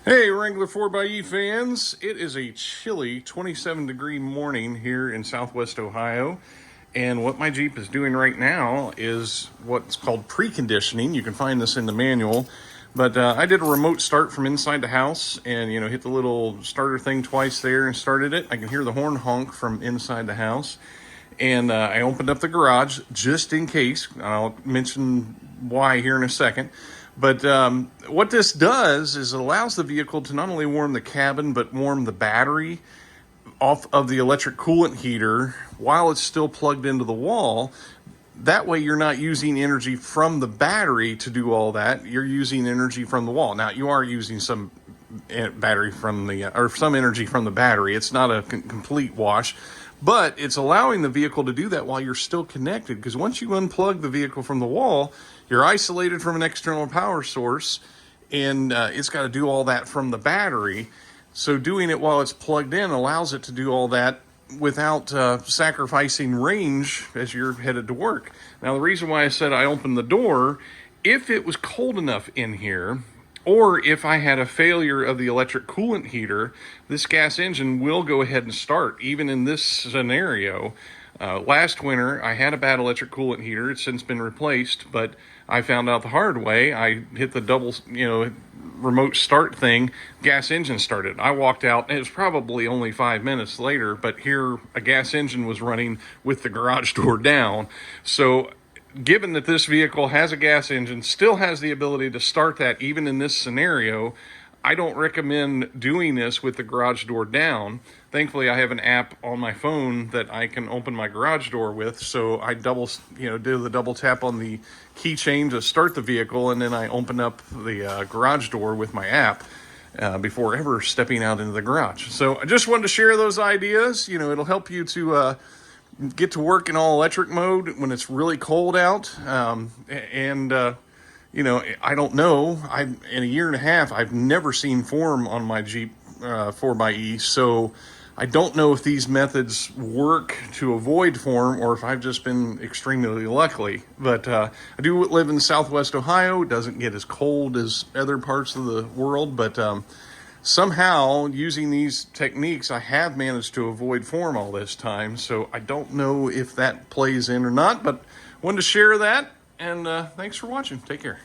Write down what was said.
Hey, Wrangler 4xe fans. It is a chilly 27-degree morning here in Southwest Ohio. And what my Jeep is doing right now is what's called preconditioning. You can find this in the manual. But I did a remote start from inside the house and, hit the little starter thing twice there and started it. I can hear the horn honk from inside the house. And I opened up the garage just in case. I'll mention why here in a second. But what this does is it allows the vehicle to not only warm the cabin, but warm the battery off of the electric coolant heater while it's still plugged into the wall. That way you're not using energy from the battery to do all that. You're using energy from the wall. Now, you are using some battery from the, or some energy from the battery. It's not a complete wash, but it's allowing the vehicle to do that while you're still connected. Because once you unplug the vehicle from the wall, you're isolated from an external power source, and it's got to do all that from the battery. So doing it while it's plugged in allows it to do all that without sacrificing range as you're headed to work. Now, the reason why I said I opened the door, if it was cold enough in here, or if I had a failure of the electric coolant heater, this gas engine will go ahead and start, even in this scenario. Last winter, I had a bad electric coolant heater. It's since been replaced, but I found out the hard way. I hit the double, remote start thing, gas engine started. I walked out, and it was probably only 5 minutes later, but here a gas engine was running with the garage door down. So given that this vehicle has a gas engine, still has the ability to start that even in this scenario, I don't recommend doing this with the garage door down. Thankfully, I have an app on my phone that I can open my garage door with, so I do the double tap on the keychain to start the vehicle, and then I open up the garage door with my app before ever stepping out into the garage. So I just wanted to share those ideas. It'll help you to get to work in all electric mode when it's really cold out. I don't know. In a year and a half, I've never seen form on my Jeep 4xe, so I don't know if these methods work to avoid form or if I've just been extremely lucky. But I do live in Southwest Ohio. It doesn't get as cold as other parts of the world, but somehow using these techniques, I have managed to avoid form all this time. So I don't know if that plays in or not, but wanted to share that. And thanks for watching. Take care.